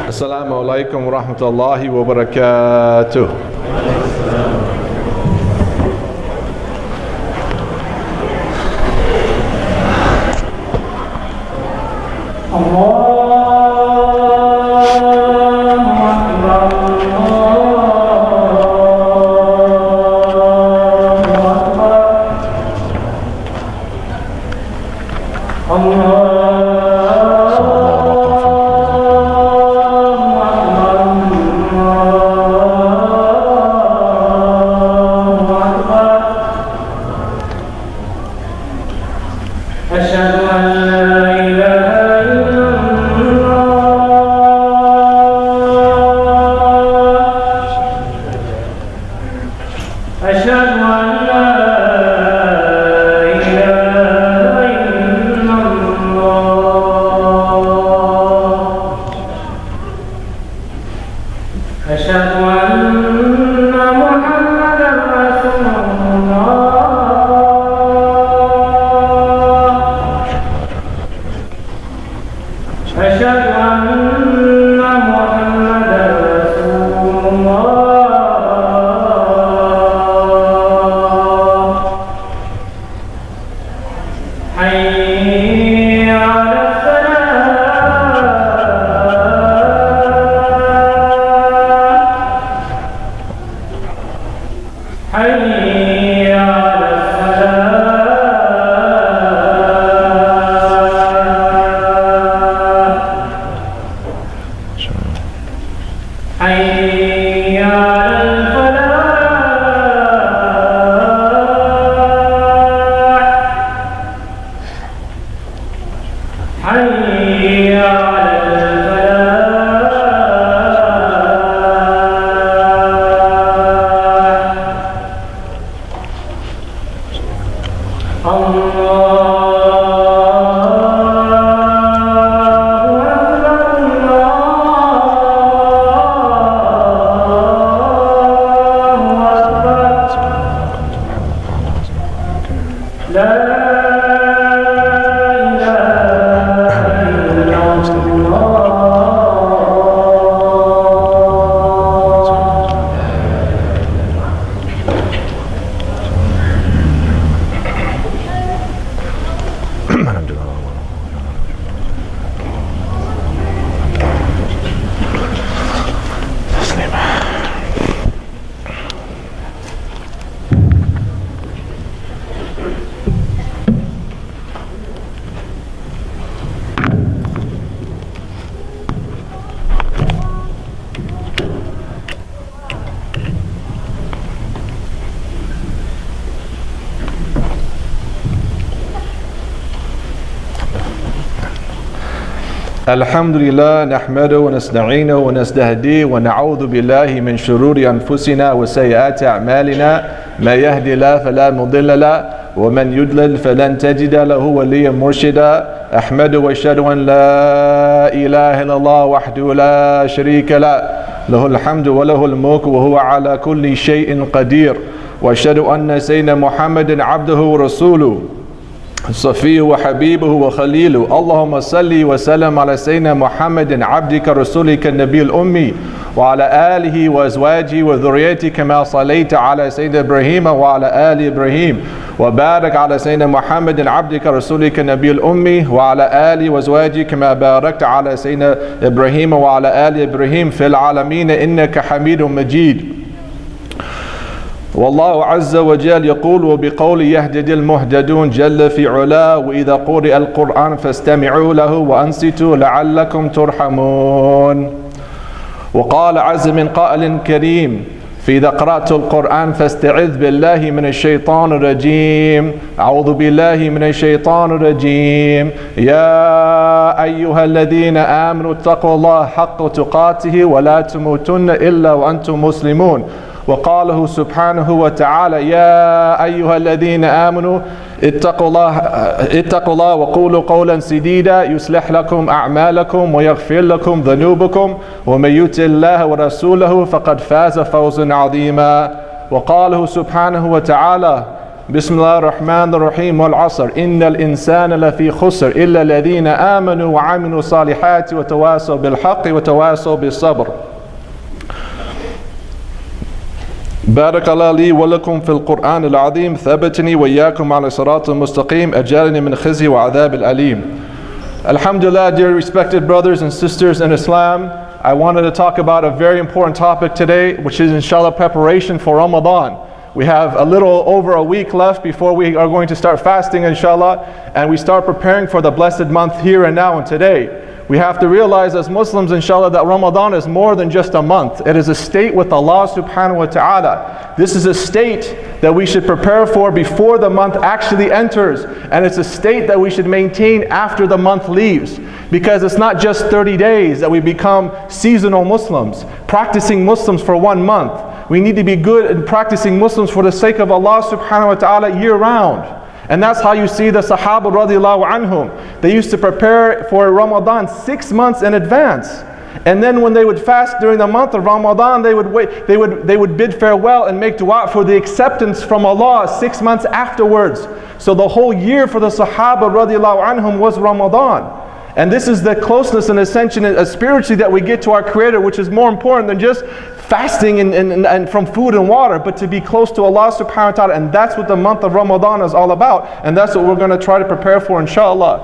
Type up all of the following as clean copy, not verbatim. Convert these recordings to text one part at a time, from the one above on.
Assalamualaikum warahmatullahi wabarakatuh. الحمد لله نحمده ونستعينه ونستهديه ونعوذ بالله من شرور أنفسنا وسيئات أعمالنا ما يهدي الله فلا مضل له ومن يضلل فلن تجد له وليا مرشدا أحمده وأشهد أن لا إله إلا الله وحده لا شريك له له الحمد وله الملك وهو على كل شيء قدير وأشهد أن سيدنا محمد عبده ورسوله صفيه وحبيبه وخليله اللهم صل وسلم على سيدنا محمد عبدك رسولك النبي الأمي وعلى آله وأزواجه وذريته كما صليت على سيدنا إبراهيم وعلى آل إبراهيم وبارك على سيدنا محمد عبدك رسولك النبي الأمي وعلى آله وأزواجه كما باركت على سيدنا إبراهيم وعلى آل إبراهيم في العالمين إنك حميد مجيد. والله عز وجل يقول وبقول يهتدي المهتدون جل في علاه وإذا قرئ القرآن فاستمعوا له وأنصتوا لعلكم ترحمون. وقال عز من قائل كريم فإذا قرأت القرآن فاستعذ بالله من الشيطان الرجيم أعوذ بالله من الشيطان الرجيم يا أيها الذين آمنوا اتقوا الله حق تقاته ولا تموتن إلا وأنتم مسلمون. وقاله سبحانه وتعالى يا أيها الذين آمنوا اتقوا الله وقولوا قولا سديدا يصلح لكم أعمالكم ويغفر لكم ذنوبكم ومن يطع الله ورسوله فقد فاز فوزا عظيما. وقاله سبحانه وتعالى Bismillah ar-Rahman ar-Rahim wal asr. Innal insana lafi khusr illa alladhina amanu wa aminu salihati wa tawasaw bil haqqi wa tawasaw bis sabr. بارك الله لي ولكم في القرآن العظيم ثبتني وإياكم على صراط المستقيم أجارني من خزي وعذاب الأليم. Alhamdulillah, dear respected brothers and sisters in Islam, I wanted to talk about a very important topic today, which is inshallah preparation for Ramadan. We have a little over a week left before we are going to start fasting inshallah, and we start preparing for the blessed month here and now and today. We have to realize as Muslims inshallah that Ramadan is more than just a month. It is a state with Allah subhanahu wa ta'ala. This is a state that we should prepare for before the month actually enters, and it's a state that we should maintain after the month leaves, because it's not just 30 days that we become seasonal Muslims, practicing Muslims for 1 month. We need to be good in practicing Muslims for the sake of Allah subhanahu wa ta'ala year round. And that's how you see the Sahaba radiallahu anhum. They used to prepare for Ramadan 6 months in advance. And then when they would fast during the month of Ramadan, they would bid farewell and make dua for the acceptance from Allah 6 months afterwards. So the whole year for the Sahaba radiallahu anhum was Ramadan. And this is the closeness and ascension spiritually that we get to our Creator, which is more important than just fasting and from food and water, but to be close to Allah subhanahu wa ta'ala. And that's what the month of Ramadan is all about. And that's what we're going to try to prepare for inshallah.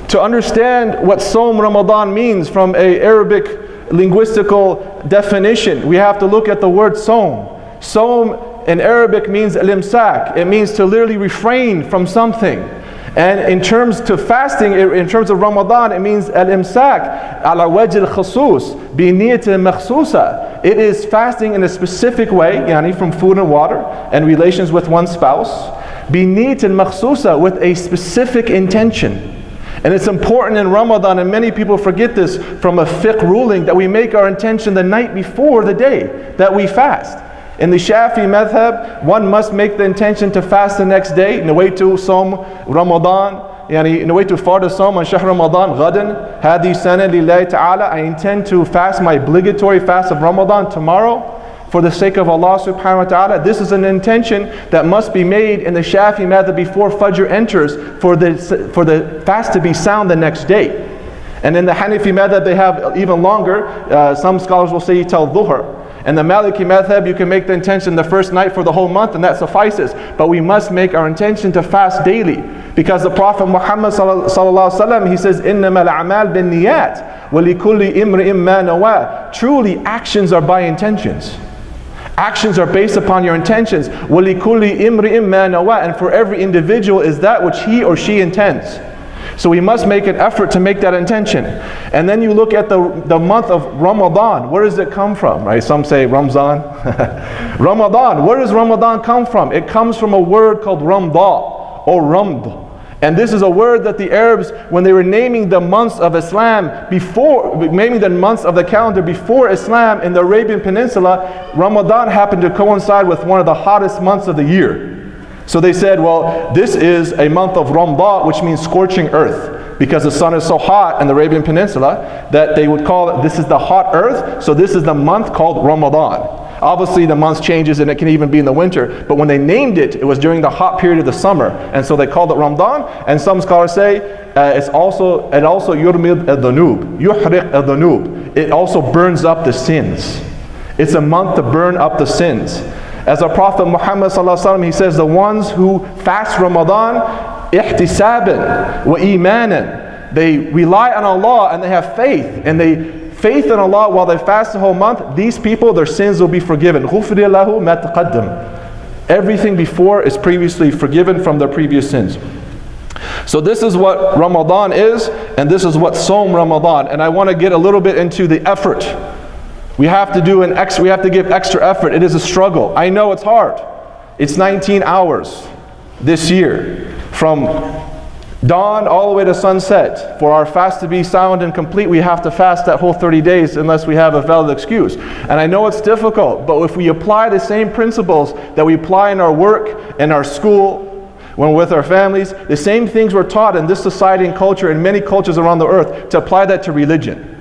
To understand what Sawm Ramadan means from an Arabic linguistical definition, we have to look at the word Sawm. Sawm in Arabic means al-imsak. It means to literally refrain from something. And in terms to fasting, in terms of Ramadan, it means al-imsak ala wajh al-khusus bi niyat makhsusa. It is fasting in a specific way, yani from food and water and relations with one's spouse, bi niyat makhsusa, with a specific intention. And it's important in Ramadan, and many people forget this from a fiqh ruling, that we make our intention the night before the day that we fast. In the Shafi madhab, one must make the intention to fast the next day. Nawaitu Sawm Ramadan, yani nawaitu farda Sawm on Shahr Ramadan ghadan hadi sana lillahi ta'ala. I intend to fast my obligatory fast of Ramadan tomorrow for the sake of Allah subhanahu wa ta'ala. This is an intention that must be made in the Shafi madhab before Fajr enters for the fast to be sound the next day. And in the Hanafi madhab they have even longer. Some scholars will say till Dhuhr. And the Maliki madhab, you can make the intention the first night for the whole month, and that suffices. But we must make our intention to fast daily, because the Prophet Muhammad sallallahu alaihi wasallam, he says, "Innama al-a'mal bin-niyat, wa likulli imri'in ma nawa." Truly, actions are by intentions. Actions are based upon your intentions. Wa likulli imri'in ma nawa, and for every individual is that which he or she intends. So we must make an effort to make that intention. And then you look at the month of Ramadan. Where does it come from? Right? Some say Ramzan. Ramadan. Where does Ramadan come from? It comes from a word called Ramda or Ramd. And this is a word that the Arabs, when they were naming the months of Islam naming the months of the calendar before Islam in the Arabian Peninsula, Ramadan happened to coincide with one of the hottest months of the year. So they said, well, this is a month of Ramda, which means scorching earth, because the sun is so hot in the Arabian Peninsula that they would call it, this is the hot earth, so this is the month called Ramadan. Obviously the month changes and it can even be in the winter, but when they named it, it was during the hot period of the summer, and so they called it Ramadan. And some scholars say it also yurmid al-dhunub, yuhriq al-dhunub. It also burns up the sins. It's a month to burn up the sins. As our Prophet Muhammad sallallahu alaihi wasallam, he says, the ones who fast Ramadan, ihtisaban wa imanan, they rely on Allah and they have faith, and faith in Allah while they fast the whole month, these people, their sins will be forgiven. غُفِرَ لَهُ مَا تَقَدَّمَ. Everything before is previously forgiven from their previous sins. So this is what Ramadan is, and this is what Sawm Ramadan. And I want to get a little bit into the effort. We have to give extra effort. It is a struggle. I know it's hard. It's 19 hours this year, from dawn all the way to sunset. For our fast to be sound and complete, we have to fast that whole 30 days unless we have a valid excuse. And I know it's difficult, but if we apply the same principles that we apply in our work, in our school, when we're with our families, the same things we're taught in this society and culture, in many cultures around the earth, to apply that to religion.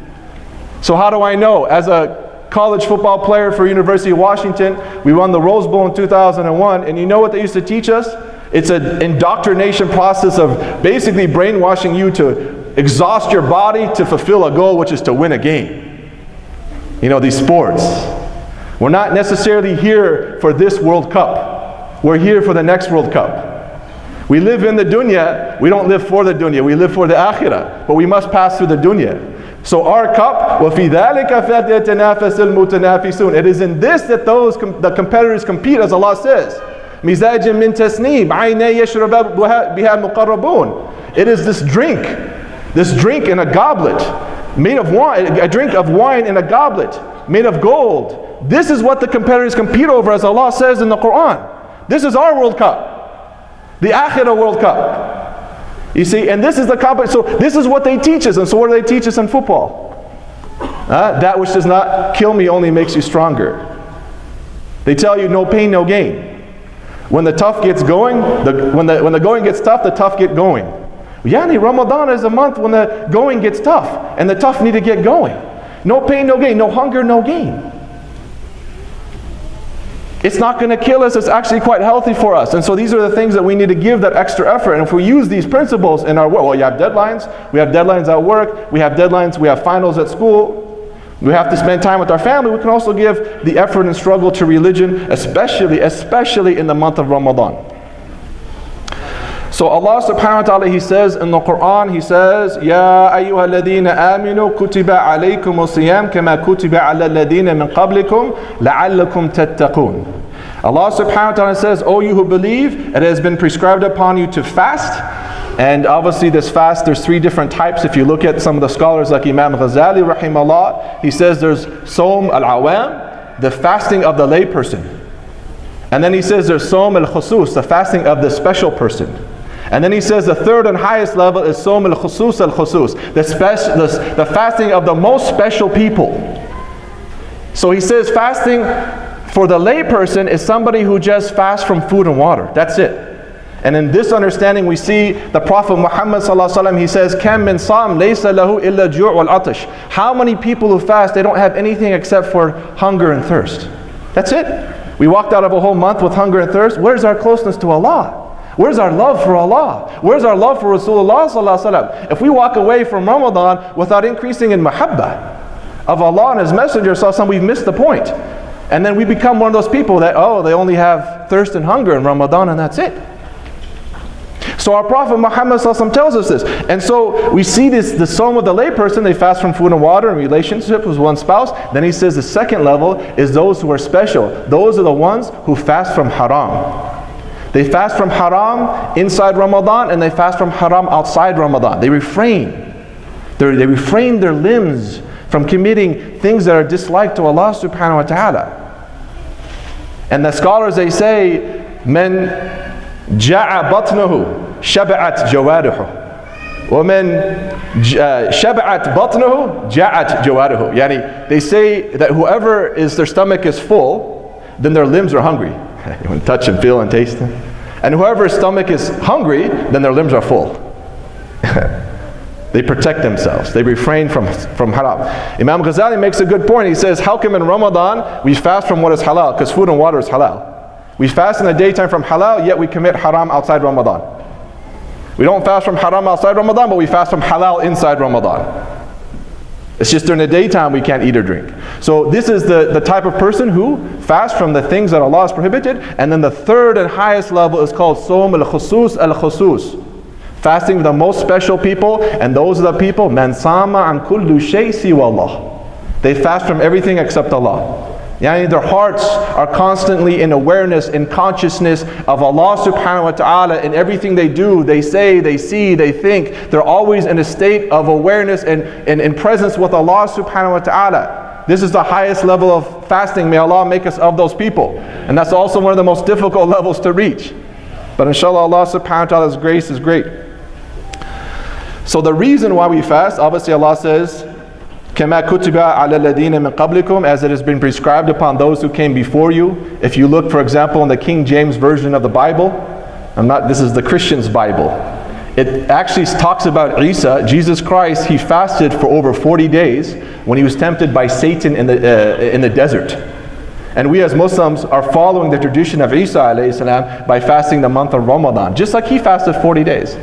So how do I know? As a college football player for University of Washington. We won the Rose Bowl in 2001, and you know what they used to teach us? It's an indoctrination process of basically brainwashing you to exhaust your body to fulfill a goal, which is to win a game. You know, these sports. We're not necessarily here for this World Cup. We're here for the next World Cup. We live in the dunya, we don't live for the dunya, we live for the akhirah, but we must pass through the dunya. So our cup, وَفِي ذَلِكَ فَلْيَتَنَافَسِ الْمُتَنَافِسُونَ. It is in this that the competitors compete, as Allah says. مِزَاجٍ مِّن تَسْنِيمٍ عَيْنَيْ يَشْرَبَ بِهَا الْمُقَرَّبُونَ. It is this drink in a goblet, made of wine, a drink of wine in a goblet, made of gold. This is what the competitors compete over, as Allah says in the Quran. This is our World Cup, the Akhirah World Cup. You see, and this is the competition. So this is what they teach us. And so what do they teach us in football? That which does not kill me only makes you stronger. They tell you no pain, no gain. When the tough gets going, when the going gets tough, the tough get going. Yani Ramadan is a month when the going gets tough, and the tough need to get going. No pain, no gain. No hunger, no gain. It's not going to kill us. It's actually quite healthy for us. And so these are the things that we need to give that extra effort. And if we use these principles in our work, well, you have deadlines. We have deadlines at work. We have deadlines. We have finals at school. We have to spend time with our family. We can also give the effort and struggle to religion, especially in the month of Ramadan. So Allah subhanahu wa ta'ala, He says in the Quran, He says, Ya ayyuha alladhina aminu kutiba alaykum as-siyam kama kutiba ala alladhina min qablikum la'allakum tattaqun. Allah subhanahu wa ta'ala says, O you who believe, it has been prescribed upon you to fast. And obviously this fast, there's three different types. If you look at some of the scholars like Imam Ghazali rahimahullah, he says there's Sawm al-Awam, the fasting of the layperson. And then he says there's Sawm al-Khusus, the fasting of the special person. And then he says the third and highest level is Sawm al-Khusus al-Khusus, the fasting of the most special people. So he says fasting for the layperson is somebody who just fasts from food and water. That's it. And in this understanding we see the Prophet Muhammad sallallahu alaihi wasallam, he says, Kam min Sa'am laysa lahu illa ju' wal atash. How many people who fast, they don't have anything except for hunger and thirst. That's it. We walked out of a whole month with hunger and thirst. Where's our closeness to Allah? Where's our love for Allah? Where's our love for Rasulullah sallallahu alaihi wasallam? If we walk away from Ramadan without increasing in mahabbah of Allah and His Messenger sallallahu alaihi wasallam, we've missed the point. And then we become one of those people that, they only have thirst and hunger in Ramadan and that's it. So our Prophet Muhammad sallallahu alaihi wasallam tells us this. And so we see this, the Sawm of the layperson, they fast from food and water and relationship with one spouse. Then he says the second level is those who are special. Those are the ones who fast from haram. They fast from haram inside Ramadan and they fast from haram outside Ramadan. They refrain. They refrain their limbs from committing things that are disliked to Allah subhanahu wa ta'ala. And the scholars, they say, Men ja'a batnuhu shaba'at jawarihu. وَمَنْ شَبَعَتْ بَطْنُهُ جَعَتْ جَوَارِهُ. Yani, they say that whoever their stomach is full, then their limbs are hungry. You want to touch and feel and taste them. And whoever's stomach is hungry, then their limbs are full. They protect themselves. They refrain from haram. Imam Ghazali makes a good point. He says, how come in Ramadan we fast from what is halal? Because food and water is halal. We fast in the daytime from halal, yet we commit haram outside Ramadan. We don't fast from haram outside Ramadan, but we fast from halal inside Ramadan. It's just during the daytime we can't eat or drink. So this is the type of person who fasts from the things that Allah has prohibited. And then the third and highest level is called Sawm al-Khusus al-Khusus. Fasting with the most special people, and those are the people, Man sama an kullu shay siwa Allah. They fast from everything except Allah. Yani their hearts are constantly in awareness, in consciousness of Allah subhanahu wa ta'ala in everything they do, they say, they see, they think. They're always in a state of awareness and in presence with Allah subhanahu wa ta'ala. This is the highest level of fasting. May Allah make us of those people. And that's also one of the most difficult levels to reach. But inshallah, Allah subhanahu wa ta'ala's grace is great. So the reason why we fast, obviously Allah says, كَمَا كُتِبَ عَلَى الَّذِينَ مِنْ قَبْلِكُمْ, as it has been prescribed upon those who came before you. If you look, for example, in the King James Version of the Bible, this is the Christian's Bible. it actually talks about Isa, Jesus Christ. He fasted for over 40 days when he was tempted by Satan in the desert. And we as Muslims are following the tradition of Isa alayhi salam by fasting the month of Ramadan, just like he fasted 40 days.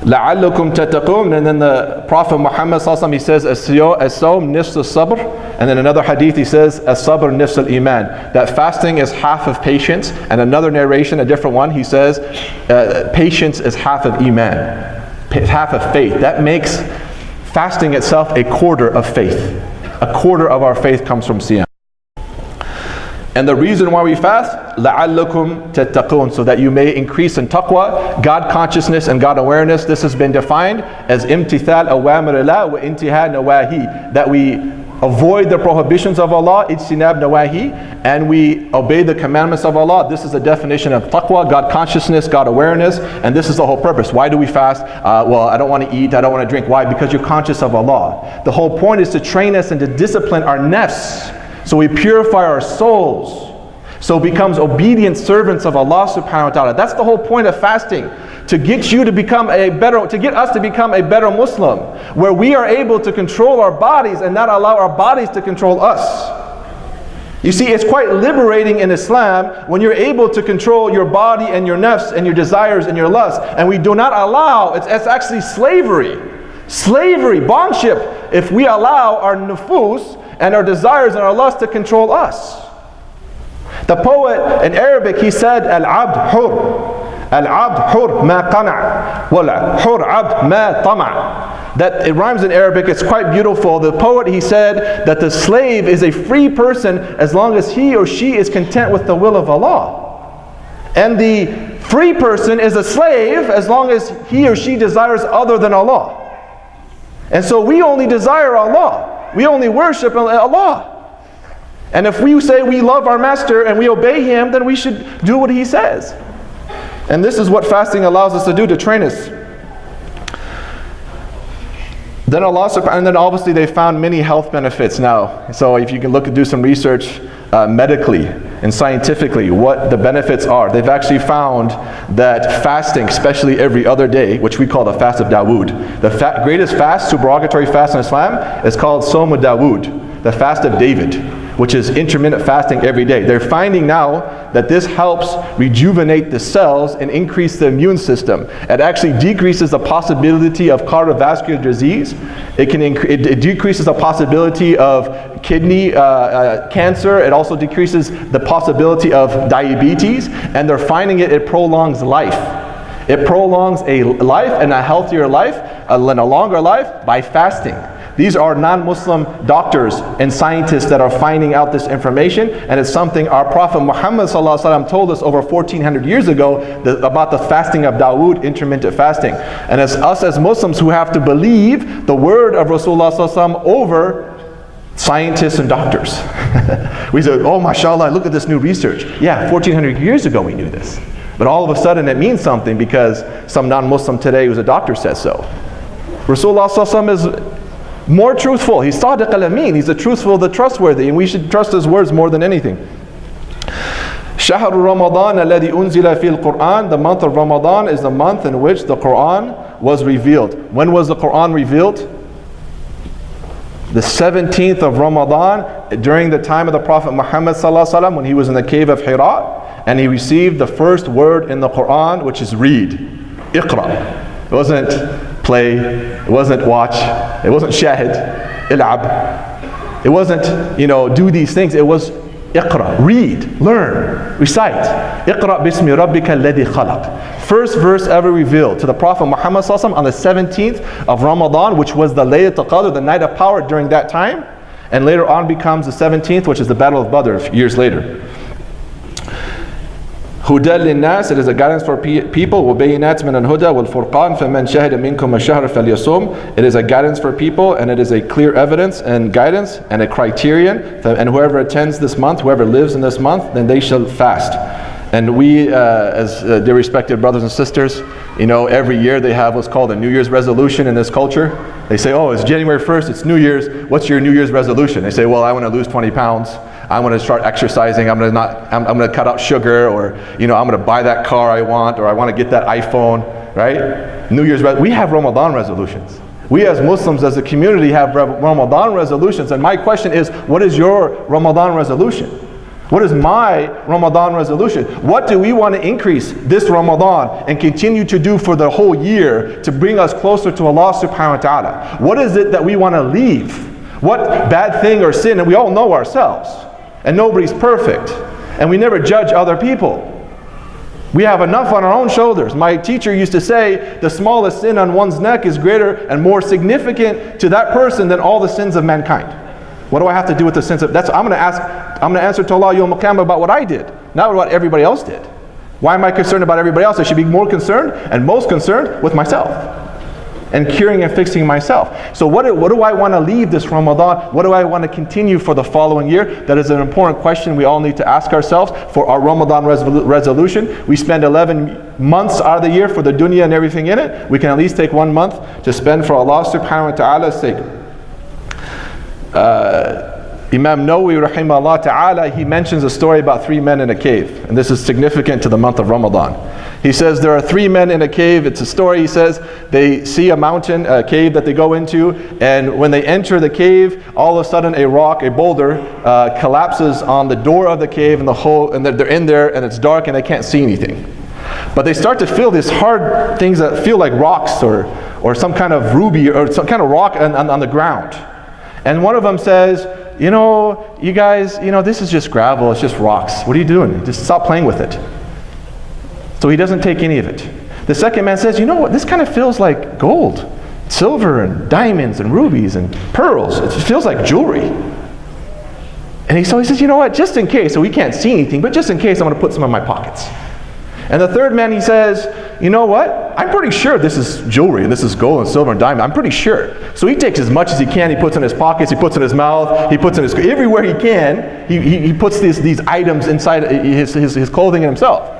لَعَلَّكُمْ تَتَّقُونَ. And then the Prophet Muhammad sallallahu alaihi wasallam, he says, as-sawm nifs al-sabr. And then another hadith he says, as-sabr nifs al-iman. That fasting is half of patience. And another narration, a different one, he says, patience is half of iman, half of faith. That makes fasting itself a quarter of faith. A quarter of our faith comes from siyam. And the reason why we fast, لَعَلَّكُمْ تَتَّقُونَ, so that you may increase in taqwa, God consciousness and God awareness. This has been defined as imtithal awamir Allah wa intiha nawahi, that we avoid the prohibitions of Allah, ijtinab nawahi, and we obey the commandments of Allah. This is the definition of taqwa, God consciousness, God awareness, and this is the whole purpose. Why do we fast? Well, I don't want to eat, I don't want to drink. Why? Because you're conscious of Allah. The whole point is to train us and to discipline our nafs, so we purify our souls, so it becomes obedient servants of Allah subhanahu wa ta'ala. That's the whole point of fasting, to get you to become to get us to become a better Muslim, where we are able to control our bodies and not allow our bodies to control us. You see, it's quite liberating in Islam when you're able to control your body and your nafs and your desires and your lust, and we do not allow, it's actually slavery, bondship, if we allow our nufus and our desires and our lust to control us. The poet in Arabic, he said, Al-abd hur. Al-abd hur ma qana' wala hur abd ma tama'. That it rhymes in Arabic, it's quite beautiful. The poet, he said that the slave is a free person as long as he or she is content with the will of Allah. And the free person is a slave as long as he or she desires other than Allah. And so we only desire Allah. We only worship Allah. And if we say we love our master and we obey him, then we should do what he says. And this is what fasting allows us to do, to train us. Then Allah subhanahu, and then obviously they found many health benefits now. So if you can do some research medically and scientifically what the benefits are. They've actually found that fasting, especially every other day, which we call the fast of Dawood. The greatest fast, supererogatory fast in Islam, is called Som Dawood, the fast of David, which is intermittent fasting every day. They're finding now that this helps rejuvenate the cells and increase the immune system. It actually decreases the possibility of cardiovascular disease. It decreases the possibility of kidney cancer. It also decreases the possibility of diabetes. And they're finding it prolongs life. It prolongs a life and a healthier life, and a longer life by fasting. These are non-Muslim doctors and scientists that are finding out this information, and it's something our Prophet Muhammad ﷺ told us over 1400 years ago about the fasting of Dawood, intermittent fasting. And it's us as Muslims who have to believe the word of Rasulullah ﷺ over scientists and doctors. We say, oh mashallah, look at this new research. Yeah, 1400 years ago we knew this. But all of a sudden it means something because some non-Muslim today who's a doctor says so. Rasulullah ﷺ is more truthful. He's sadiq al-amin. He's the truthful, the trustworthy, and we should trust his words more than anything. Shahr Ramadan alladhi unzila fil Quran. The month of Ramadan is the month in which the Quran was revealed. When was the Quran revealed? The 17th of Ramadan, during the time of the Prophet Muhammad sallallahu alaihi wasallam, when he was in the cave of Hira, and he received the first word in the Quran, which is read. Iqra. It wasn't play, it wasn't watch, it wasn't shahid, il'ab. It wasn't, do these things. It was iqra, read, learn, recite. Iqra bismi rabbika alladhi khalaq. First verse ever revealed to the Prophet Muhammad sallallahu alaihi wasallam on the 17th of Ramadan, which was the Laylatul Qadr, the night of power during that time. And later on becomes the 17th, which is the Battle of Badr years later. Huda lin-nas, it is a guidance for people. وَبَيِّنَاتٍ مِنَ الْهُدَى وَالْفُرْقَانِ فَمَنْ شَهِدَ مِنْكُمُ الشَّهْرَ فَلْيَصُمْ. It is a guidance for people, and it is a clear evidence and guidance and a criterion. And whoever attends this month, whoever lives in this month, then they shall fast. And we, as dear respected brothers and sisters, every year they have what's called a New Year's resolution in this culture. They say, oh, it's January 1st, it's New Year's. What's your New Year's resolution? They say, well, I want to lose 20 pounds. I'm going to start exercising, I'm going to cut out sugar, or I'm going to buy that car I want, or I want to get that iPhone, right? New Year's, we have Ramadan resolutions. We as Muslims, as a community, have Ramadan resolutions. And my question is, what is your Ramadan resolution? What is my Ramadan resolution? What do we want to increase this Ramadan and continue to do for the whole year to bring us closer to Allah subhanahu wa ta'ala? What is it that we want to leave? What bad thing or sin, and we all know ourselves, and nobody's perfect, and we never judge other people. We have enough on our own shoulders. My teacher used to say, the smallest sin on one's neck is greater and more significant to that person than all the sins of mankind. What do I have to do with the sins of, I'm going to answer to Allah Yawm al-Qiyamah about what I did, not what everybody else did. Why am I concerned about everybody else? I should be more concerned and most concerned with myself and curing and fixing myself. So what do I want to leave this Ramadan? What do I want to continue for the following year? That is an important question we all need to ask ourselves for our Ramadan resolution. We spend 11 months out of the year for the dunya and everything in it. We can at least take 1 month to spend for Allah subhanahu wa ta'ala's sake. Imam Nawawi rahimahullah ta'ala, he mentions a story about 3 men in a cave, and this is significant to the month of Ramadan. He says there are 3 men in a cave. It's a story. He says they see a mountain, a cave that they go into, and when they enter the cave, all of a sudden a rock, a boulder, collapses on the door of the cave, and they're in there, and it's dark, and they can't see anything. But they start to feel these hard things that feel like rocks or some kind of ruby or some kind of rock on the ground. And one of them says, you guys, this is just gravel, it's just rocks. What are you doing? Just stop playing with it. So he doesn't take any of it. The second man says, what, this kind of feels like gold, silver and diamonds and rubies and pearls. It feels like jewelry. And so he says, what, just in case, so we can't see anything, but just in case, I'm going to put some in my pockets. And the third man, he says, what, I'm pretty sure this is jewelry and this is gold and silver and diamond. I'm pretty sure. So he takes as much as he can. He puts in his pockets, he puts in his mouth, he puts in everywhere he can. He puts these items inside his clothing and himself.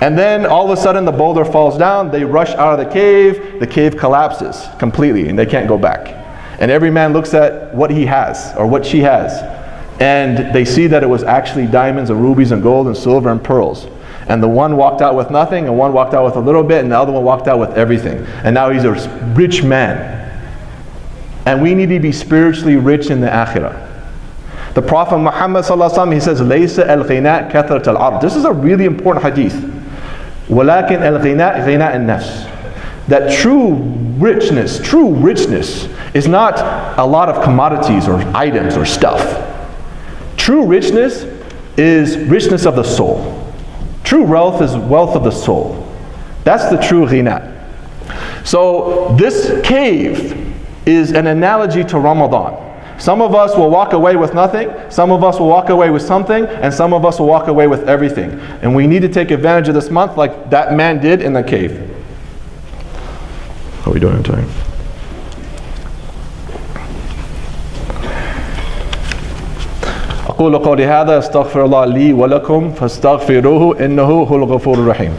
And then all of a sudden the boulder falls down. They rush out of the cave collapses completely, and they can't go back. And every man looks at what he has or what she has, and they see that it was actually diamonds and rubies and gold and silver and pearls. And the one walked out with nothing, and one walked out with a little bit, and the other one walked out with everything. And now he's a rich man. And we need to be spiritually rich in the akhirah. The Prophet Muhammad sallallahu alaihi wasallam, he says, "Laysa al-ghina kathrat al-ard." This is a really important hadith. "Walakin al-ghina ghina an-nafs." That true richness is not a lot of commodities or items or stuff. True richness is richness of the soul. True wealth is wealth of the soul. That's the true ghina. So this cave is an analogy to Ramadan. Some of us will walk away with nothing, some of us will walk away with something, and some of us will walk away with everything. And we need to take advantage of this month like that man did in the cave. How are we doing on time? أقول قولي هذا أستغفر الله لي ولكم فاستغفروه إنه هو الغفور الرحيم.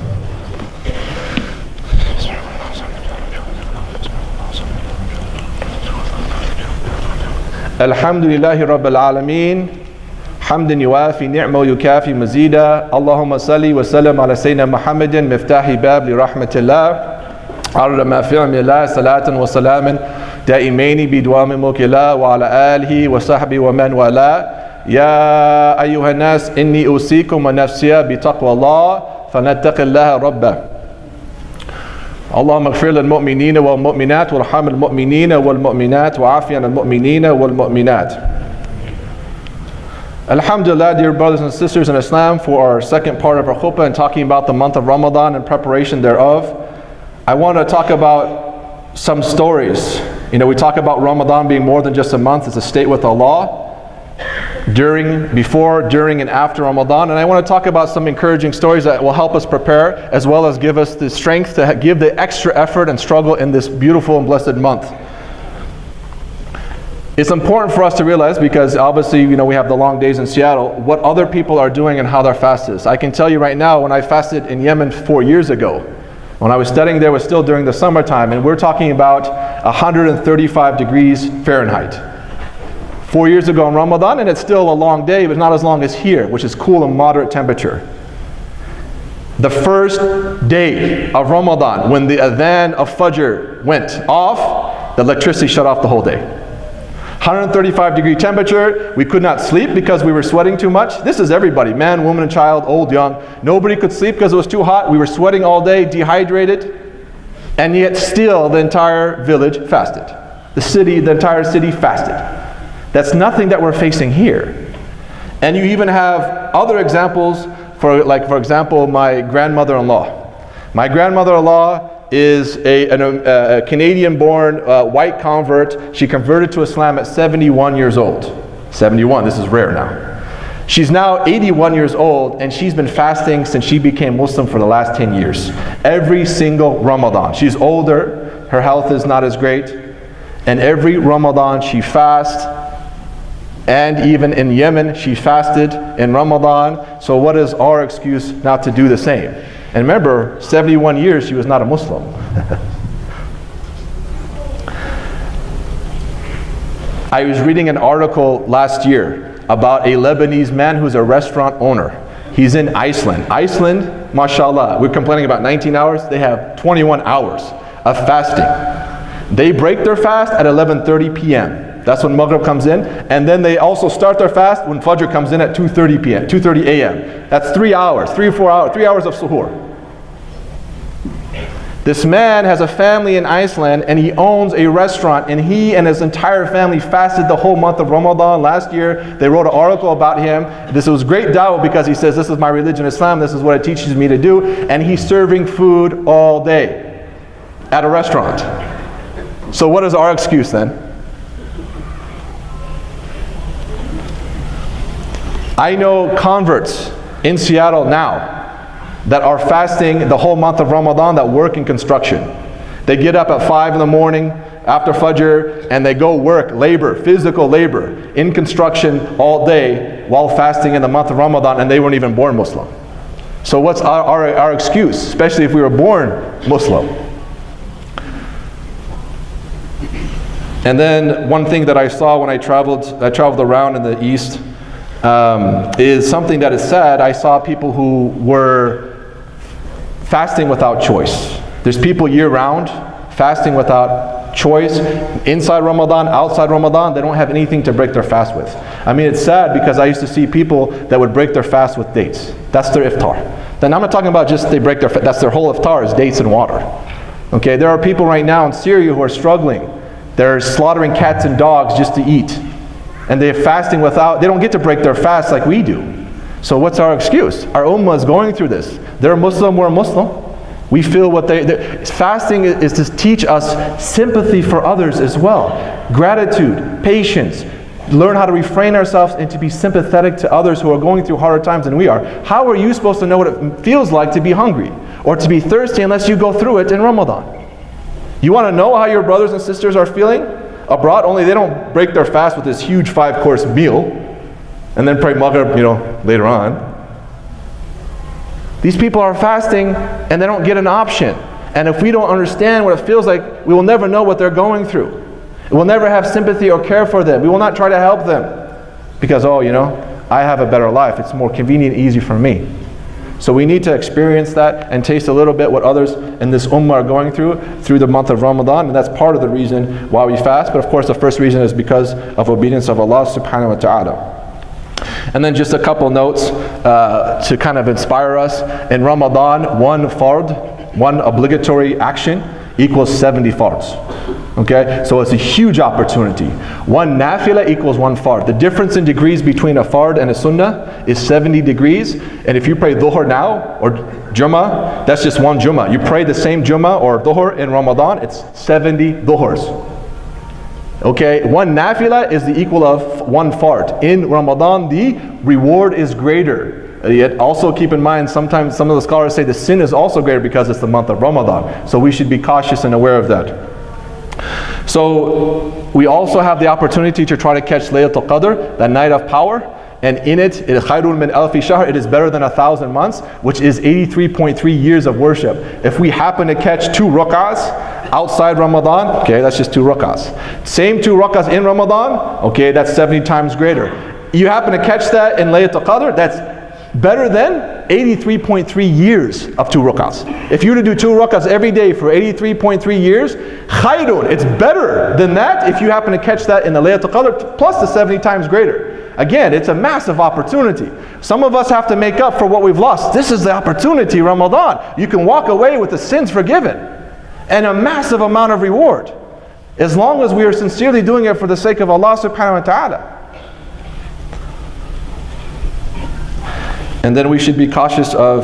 الحمد لله رب العالمين حمدا يوافي نعمه ويكافي مزيدا اللهم صل وسلم على سيدنا محمد مفتاح باب لرحمة الله عرض ما في علم الله صلاة وسلاما دائمين بدوام ملك الله وعلى آله وصحبه ومن والاه يا أيها الناس إني أوصيكم ونفسي بتقوى الله فنتق الله ربه اللهم اغفر للمؤمنين والمؤمنات وارحم المؤمنين والمؤمنات وعافي عن المؤمنين والمؤمنات. Alhamdulillah, dear brothers and sisters in Islam, for our second part of our khutbah and talking about the month of Ramadan and preparation thereof, I want to talk about some stories. We talk about Ramadan being more than just a month, it's a state with Allah. Before, during, and after Ramadan. And I want to talk about some encouraging stories that will help us prepare, as well as give us the strength to give the extra effort and struggle in this beautiful and blessed month. It's important for us to realize, because obviously, we have the long days in Seattle, what other people are doing and how their fast is. I can tell you right now, when I fasted in Yemen 4 years ago, when I was studying there, it was still during the summertime, and we're talking about 135 degrees Fahrenheit. 4 years ago in Ramadan, and it's still a long day, but not as long as here, which is cool and moderate temperature. The first day of Ramadan, when the adhan of Fajr went off, the electricity shut off the whole day. 135-degree temperature, we could not sleep because we were sweating too much. This is everybody, man, woman, and child, old, young. Nobody could sleep because it was too hot. We were sweating all day, dehydrated, and yet still the entire village fasted. The entire city fasted. That's nothing that we're facing here. And you even have other examples, for example, my grandmother-in-law. My grandmother-in-law is a Canadian-born white convert. She converted to Islam at 71 years old. 71, this is rare now. She's now 81 years old, and she's been fasting since she became Muslim for the last 10 years. Every single Ramadan. She's older, her health is not as great, and every Ramadan she fasts. And even in Yemen, she fasted in Ramadan. So what is our excuse not to do the same? And remember, 71 years she was not a Muslim. I was reading an article last year about a Lebanese man who's a restaurant owner. He's in Iceland. Iceland, mashallah, we're complaining about 19 hours. They have 21 hours of fasting. They break their fast at 11:30 p.m. That's when Maghrib comes in, and then they also start their fast when Fajr comes in at 2:30 p.m., 2:30 a.m. That's 3 hours, 3 or 4 hours, 3 hours of suhoor. This man has a family in Iceland, and he owns a restaurant, and he and his entire family fasted the whole month of Ramadan. Last year, they wrote an article about him. This was great da'wah because he says, this is my religion, Islam, this is what it teaches me to do, and he's serving food all day at a restaurant. So what is our excuse then? I know converts in Seattle now that are fasting the whole month of Ramadan that work in construction. They get up at 5 in the morning after Fajr and they go work, labor, physical labor in construction all day while fasting in the month of Ramadan, and they weren't even born Muslim. So what's our excuse, especially if we were born Muslim? And then one thing that I saw when I traveled around in the East, is something that is sad. I saw people who were fasting without choice. There's people year-round fasting without choice. Inside Ramadan, outside Ramadan, they don't have anything to break their fast with. I mean, it's sad because I used to see people that would break their fast with dates. That's their iftar. Then I'm not talking about just they break their that's their whole iftar is dates and water. Okay, there are people right now in Syria who are struggling. They're slaughtering cats and dogs just to eat. And they're fasting they don't get to break their fast like we do. So what's our excuse? Our ummah is going through this. They're Muslim, we're Muslim. We feel what fasting is to teach us sympathy for others as well. Gratitude, patience, learn how to refrain ourselves and to be sympathetic to others who are going through harder times than we are. How are you supposed to know what it feels like to be hungry or to be thirsty unless you go through it in Ramadan? You want to know how your brothers and sisters are feeling abroad? Only they don't break their fast with this huge 5-course meal and then pray Maghrib, later on. These people are fasting and they don't get an option. And if we don't understand what it feels like, we will never know what they're going through. We'll never have sympathy or care for them. We will not try to help them because, I have a better life. It's more convenient, easy for me. So we need to experience that and taste a little bit what others in this ummah are going through the month of Ramadan, and that's part of the reason why we fast. But of course the first reason is because of obedience of Allah subhanahu wa ta'ala. And then just a couple notes to kind of inspire us. In Ramadan, one fard, one obligatory action equals 70 fards. Okay, so it's a huge opportunity. One nafila equals one fard. The difference in degrees between a fard and a sunnah is 70 degrees. And if you pray dhuhr now or Jumu'ah, that's just one Jumu'ah. You pray the same Jumu'ah or dhuhr in Ramadan, it's 70 dhuhrs. Okay, one nafila is the equal of one fard. In Ramadan, the reward is greater. Yet also keep in mind, sometimes some of the scholars say the sin is also greater because it's the month of Ramadan. So we should be cautious and aware of that. So we also have the opportunity to try to catch Laylatul Qadr, that night of power. and in it, خَيْرٌ مِنْ أَلْفِ شَهْرٍ, it is better than 1,000 months, which is 83.3 years of worship. If we happen to catch 2 rak'ahs outside Ramadan, okay, that's just 2 rak'ahs. Same 2 rak'ahs in Ramadan, okay, that's 70 times greater. You happen to catch that in Laylatul Qadr, that's better than 83.3 years of 2 rak'ahs. If you were to do 2 rak'ahs every day for 83.3 years, khayrun, it's better than that if you happen to catch that in the Laylatul Qadr, plus the 70 times greater. Again, it's a massive opportunity. Some of us have to make up for what we've lost. This is the opportunity, Ramadan. You can walk away with the sins forgiven and a massive amount of reward, as long as we are sincerely doing it for the sake of Allah subhanahu wa ta'ala. And then we should be cautious of,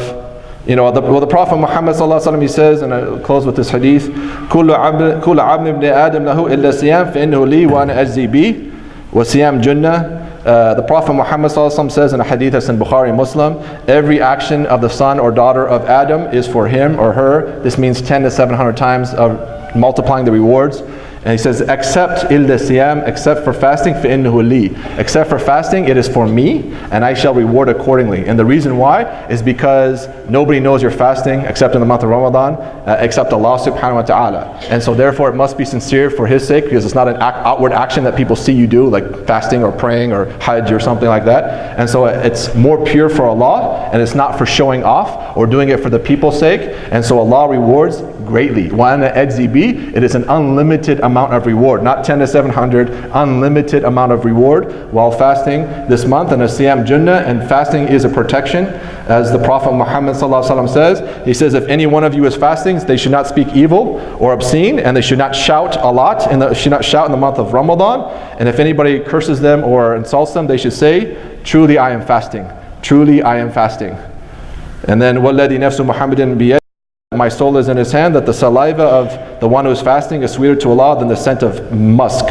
the Prophet Muhammad sallallahu alaihi wasallam, he says, and I'll close with this hadith, كُلُّ عَبْدٍ ابْنِ آدَمْ لَهُ إِلَّا الصِّيَامَ فَإِنَّهُ لِي وَأَنَا أَجْزِي بِهِ وَالصِّيَامُ جُنَّةٌ. The Prophet Muhammad sallallahu alaihi wasallam says in a hadith that's in Bukhari and Muslim, every action of the son or daughter of Adam is for him or her. This means 10 to 700 times of multiplying the rewards. And he says, except illa siyam, except for fasting, فَإِنَّهُ لِي. Except for fasting, it is for me, and I shall reward accordingly. And the reason why is because nobody knows you're fasting except in the month of Ramadan, except Allah subhanahu wa ta'ala. And so therefore it must be sincere for His sake, because it's not an outward action that people see you do, like fasting or praying or hajj or something like that. And so it's more pure for Allah, and it's not for showing off or doing it for the people's sake. And so Allah rewards greatly. وَأَنَا أَجْزِي بِهِ. It is an unlimited amount of reward, not 10 to 700, unlimited amount of reward while fasting this month. And a siyam junnah, and fasting is a protection, as the Prophet Muhammad sallallahu alaihi wasallam says. He says, if any one of you is fasting, they should not speak evil or obscene, and they should not shout a lot, should not shout in the month of Ramadan. And if anybody curses them or insults them, they should say, truly I am fasting. Truly I am fasting. And then وَالَّذِي نَفْسُ مُحَمَّدٍ بِيَدِهِ, my soul is in his hand, that the saliva of the one who is fasting is sweeter to Allah than the scent of musk.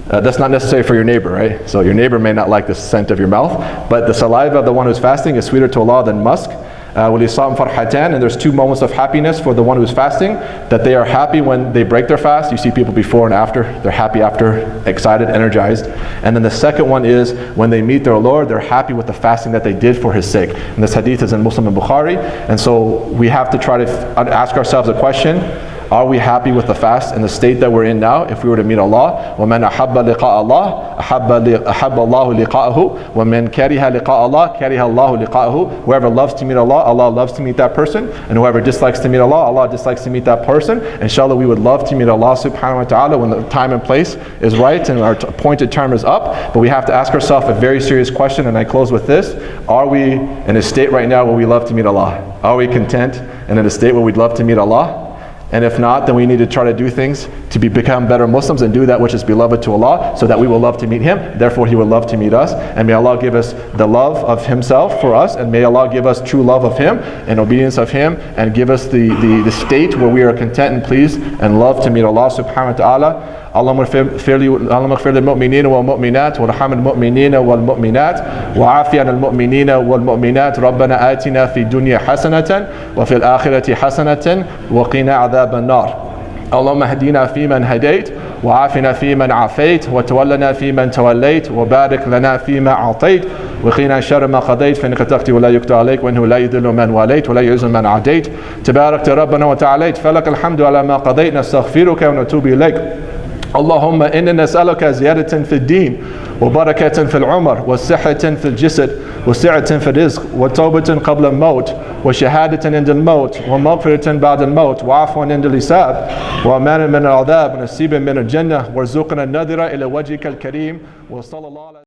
That's not necessary for your neighbor, right? So your neighbor may not like the scent of your mouth, but the saliva of the one who is fasting is sweeter to Allah than musk. وَلِصَامٍ فَرْحَتَانِ. And there's 2 moments of happiness for the one who is fasting, that they are happy when they break their fast. You see people before and after. They're happy after, excited, energized. And then the second one is when they meet their Lord, they're happy with the fasting that they did for His sake. And this hadith is in Muslim and Bukhari. And so we have to try to ask ourselves a question. Are we happy with the fast and the state that we're in now? If we were to meet Allah, وَمَنْ أَحَبَّ لِقَاءَ اللَّهِ أَحَبَّ اللَّهُ لِقَاءَهُ وَمَنْ كَرِهَ لِقَاءَ اللَّهِ كَرِهَ اللَّهُ لِقَاءَهُ. Whoever loves to meet Allah, Allah loves to meet that person. And whoever dislikes to meet Allah, Allah dislikes to meet that person. Inshallah, we would love to meet Allah subhanahu wa ta'ala when the time and place is right and our appointed term is up. But we have to ask ourselves a very serious question, and I close with this. Are we in a state right now where we love to meet Allah? Are we content and in a state where we'd love to meet Allah? And if not, then we need to try to do things to become better Muslims and do that which is beloved to Allah, so that we will love to meet Him, therefore He will love to meet us. And may Allah give us the love of Himself for us, and may Allah give us true love of Him and obedience of Him, and give us the state where we are content and pleased and love to meet Allah subhanahu wa ta'ala. اللهم اغفر للمؤمنين والمؤمنات وارحم المؤمنين والمؤمنات وعافي عن المؤمنين والمؤمنات ربنا آتنا في الدنيا حسنة وفي الآخرة حسنة وقنا عذاب النار. اللهم اهدنا فيمن هديت وعافنا فيمن عافيت وتولنا فيمن توليت وبارك لنا فيما أعطيت وقنا شر ما قضيت فإنك تقضي ولا يقضى عليك وإنه لا يذل من واليت ولا يعز من عاديت تباركت ربنا وتعاليت فلك الحمد على ما قضيت نستغفرك ونتوب إليك. اللهم إنا نسألك زيادة في الدين وبركة في العمر وصحة في الجسد وسعة في الرزق وتوبة قبل الموت وشهادة عند الموت ومغفرة بعد الموت وعفوا عند الحساب وأمان من العذاب ونصيبا من الجنة وارزقنا النذر إلى وجهك الكريم وصلى الله على